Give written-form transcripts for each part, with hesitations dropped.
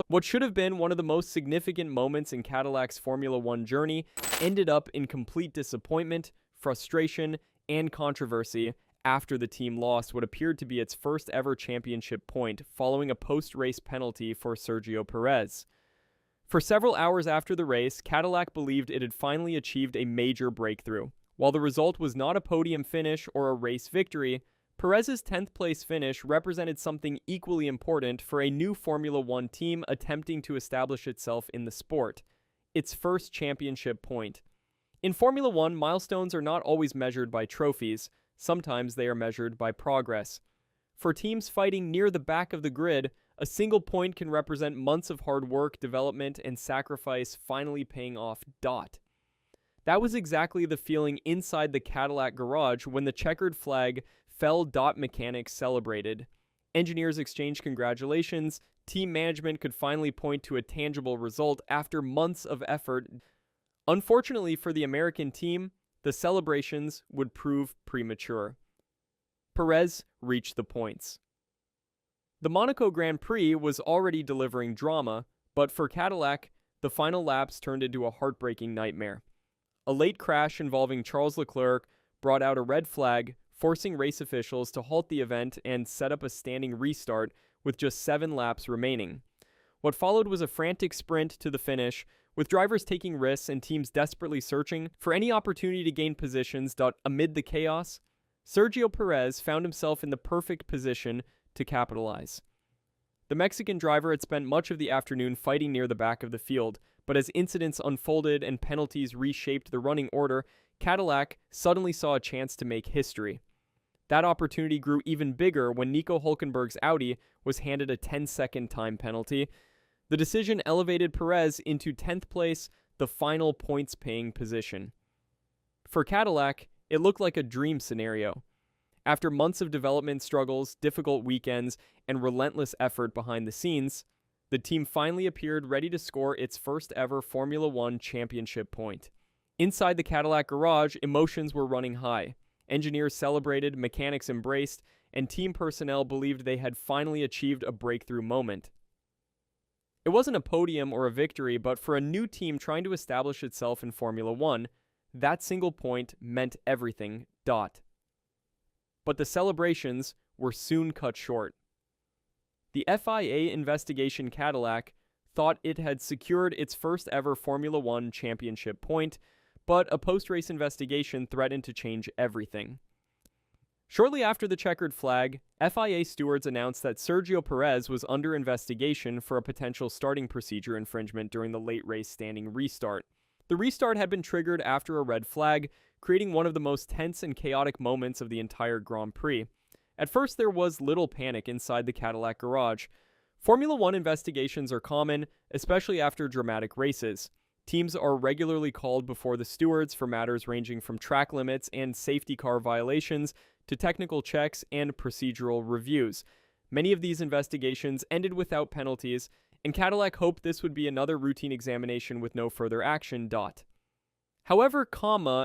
What should have been one of the most significant moments in Cadillac's Formula One journey ended up in complete disappointment, frustration, and controversy after the team lost what appeared to be its first ever championship point following a post-race penalty for Sergio Perez. For several hours after the race, Cadillac believed it had finally achieved a major breakthrough. While the result was not a podium finish or a race victory, Perez's 10th place finish represented something equally important for a new Formula One team attempting to establish itself in the sport: its first championship point. In Formula One, milestones are not always measured by trophies. Sometimes they are measured by progress. For teams fighting near the back of the grid, a single point can represent months of hard work, development, and sacrifice finally paying off. That was exactly the feeling inside the Cadillac garage when the checkered flag fell. Mechanics celebrated. Engineers exchanged congratulations. Team management could finally point to a tangible result after months of effort. Unfortunately for the American team, the celebrations would prove premature. Perez reached the points. The Monaco Grand Prix was already delivering drama, but for Cadillac, the final laps turned into a heartbreaking nightmare. A late crash involving Charles Leclerc brought out a red flag, forcing race officials to halt the event and set up a standing restart with just 7 laps remaining. What followed was a frantic sprint to the finish, with drivers taking risks and teams desperately searching for any opportunity to gain positions. Amid the chaos, Sergio Perez found himself in the perfect position to capitalize. The Mexican driver had spent much of the afternoon fighting near the back of the field, but as incidents unfolded and penalties reshaped the running order, Cadillac suddenly saw a chance to make history. That opportunity grew even bigger when Nico Hülkenberg's Audi was handed a 10-second time penalty. The decision elevated Perez into 10th place, the final points-paying position. For Cadillac, it looked like a dream scenario. After months of development struggles, difficult weekends, and relentless effort behind the scenes, the team finally appeared ready to score its first ever Formula One championship point. Inside the Cadillac garage, emotions were running high. Engineers celebrated, mechanics embraced, and team personnel believed they had finally achieved a breakthrough moment. It wasn't a podium or a victory, but for a new team trying to establish itself in Formula One, that single point meant everything. But the celebrations were soon cut short. The FIA investigation Cadillac thought it had secured its first ever Formula One championship point, but a post-race investigation threatened to change everything. Shortly after the checkered flag, FIA stewards announced that Sergio Perez was under investigation for a potential starting procedure infringement during the late race standing restart. The restart had been triggered after a red flag, creating one of the most tense and chaotic moments of the entire Grand Prix. At first, there was little panic inside the Cadillac garage. Formula One investigations are common, especially after dramatic races. Teams are regularly called before the stewards for matters ranging from track limits and safety car violations to technical checks and procedural reviews. Many of these investigations ended without penalties, and Cadillac hoped this would be another routine examination with no further action. However,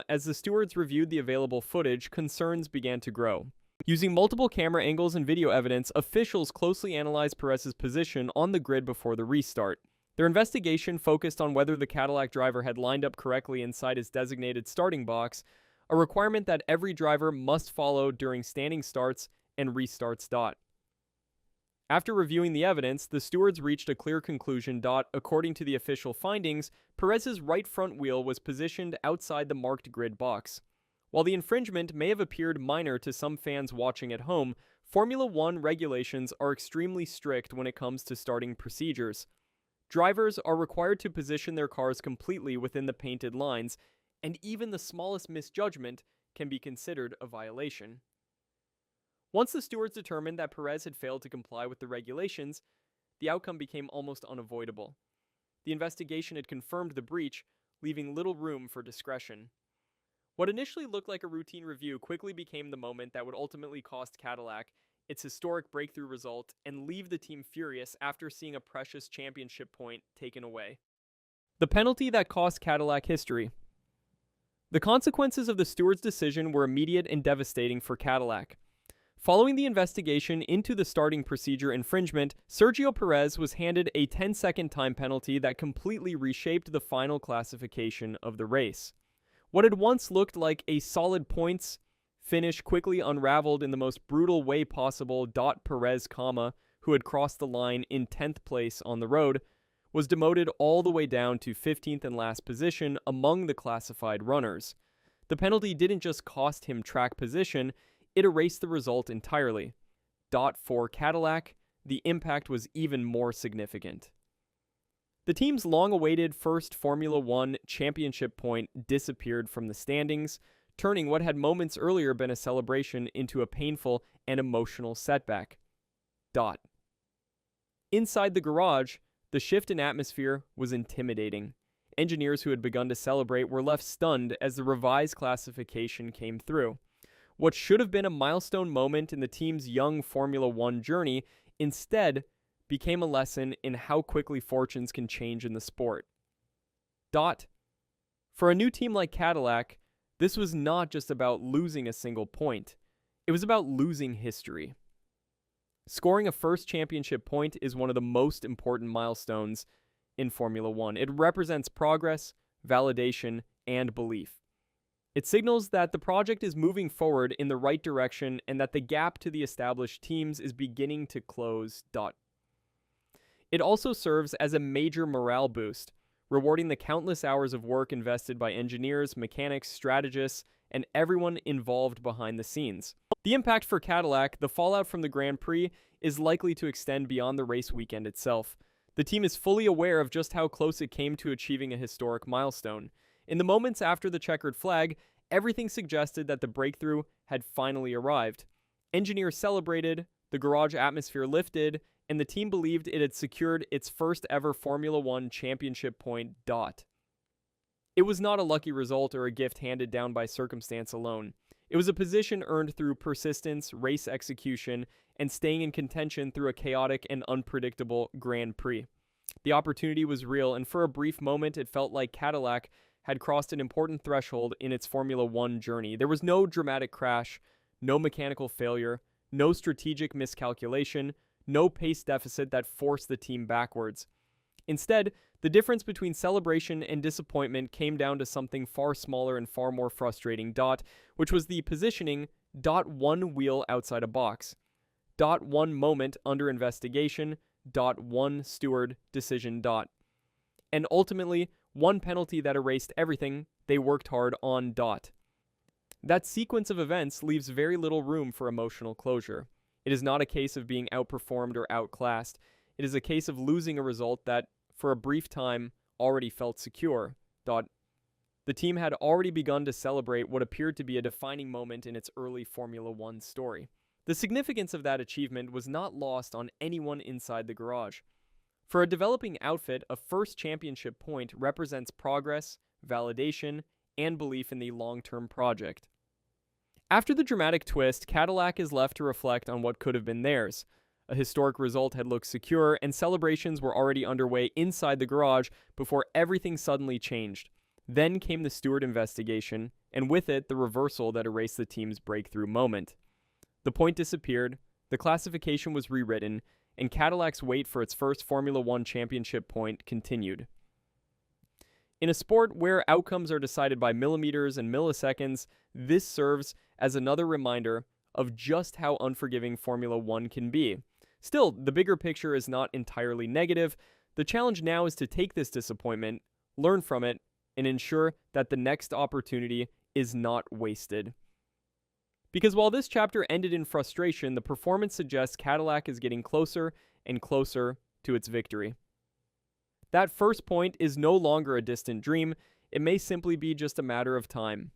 as the stewards reviewed the available footage, concerns began to grow. Using multiple camera angles and video evidence, officials closely analyzed Perez's position on the grid before the restart. Their investigation focused on whether the Cadillac driver had lined up correctly inside his designated starting box, a requirement that every driver must follow during standing starts and restarts. After reviewing the evidence, the stewards reached a clear conclusion. According to the official findings, Perez's right front wheel was positioned outside the marked grid box. While the infringement may have appeared minor to some fans watching at home, Formula One regulations are extremely strict when it comes to starting procedures. Drivers are required to position their cars completely within the painted lines, and even the smallest misjudgment can be considered a violation. Once the stewards determined that Perez had failed to comply with the regulations, the outcome became almost unavoidable. The investigation had confirmed the breach, leaving little room for discretion. What initially looked like a routine review quickly became the moment that would ultimately cost Cadillac its historic breakthrough result and leave the team furious after seeing a precious championship point taken away. The penalty that cost Cadillac history. The consequences of the stewards' decision were immediate and devastating for Cadillac. Following the investigation into the starting procedure infringement, Sergio Perez was handed a 10-second time penalty that completely reshaped the final classification of the race. What had once looked like a solid points finish quickly unraveled in the most brutal way possible. Perez, who had crossed the line in 10th place on the road, was demoted all the way down to 15th and last position among the classified runners. The penalty didn't just cost him track position, it erased the result entirely. For Cadillac, the impact was even more significant. The team's long-awaited first Formula One championship point disappeared from the standings, turning what had moments earlier been a celebration into a painful and emotional setback. Inside the garage, the shift in atmosphere was intimidating. Engineers who had begun to celebrate were left stunned as the revised classification came through. What should have been a milestone moment in the team's young Formula One journey instead became a lesson in how quickly fortunes can change in the sport. For a new team like Cadillac, this was not just about losing a single point. It was about losing history. Scoring a first championship point is one of the most important milestones in Formula One. It represents progress, validation, and belief. It signals that the project is moving forward in the right direction and that the gap to the established teams is beginning to close. It also serves as a major morale boost, rewarding the countless hours of work invested by engineers, mechanics, strategists, and everyone involved behind the scenes. The impact for Cadillac, the fallout from the Grand Prix, is likely to extend beyond the race weekend itself. The team is fully aware of just how close it came to achieving a historic milestone. In the moments after the checkered flag, everything suggested that the breakthrough had finally arrived. Engineers celebrated, the garage atmosphere lifted, and the team believed it had secured its first ever Formula One championship point. It was not a lucky result or a gift handed down by circumstance alone. It was a position earned through persistence, race execution, and staying in contention through a chaotic and unpredictable Grand Prix. The opportunity was real, and for a brief moment it felt like Cadillac had crossed an important threshold in its Formula One journey. There was no dramatic crash, no mechanical failure, no strategic miscalculation, no pace deficit that forced the team backwards. Instead, the difference between celebration and disappointment came down to something far smaller and far more frustrating. Which was the positioning. One wheel outside a box. One moment under investigation. One steward decision. And ultimately, one penalty that erased everything they worked hard on. That sequence of events leaves very little room for emotional closure. It is not a case of being outperformed or outclassed. It is a case of losing a result that, for a brief time, already felt secure. The team had already begun to celebrate what appeared to be a defining moment in its early Formula One story. The significance of that achievement was not lost on anyone inside the garage. For a developing outfit, a first championship point represents progress, validation, and belief in the long-term project. After the dramatic twist, Cadillac is left to reflect on what could have been theirs. A historic result had looked secure, and celebrations were already underway inside the garage before everything suddenly changed. Then came the steward investigation, and with it, the reversal that erased the team's breakthrough moment. The point disappeared, the classification was rewritten, and Cadillac's wait for its first Formula One championship point continued. In a sport where outcomes are decided by millimeters and milliseconds, this serves as another reminder of just how unforgiving Formula One can be. Still, the bigger picture is not entirely negative. The challenge now is to take this disappointment, learn from it, and ensure that the next opportunity is not wasted. Because while this chapter ended in frustration, the performance suggests Cadillac is getting closer and closer to its victory. That first point is no longer a distant dream. It may simply be just a matter of time.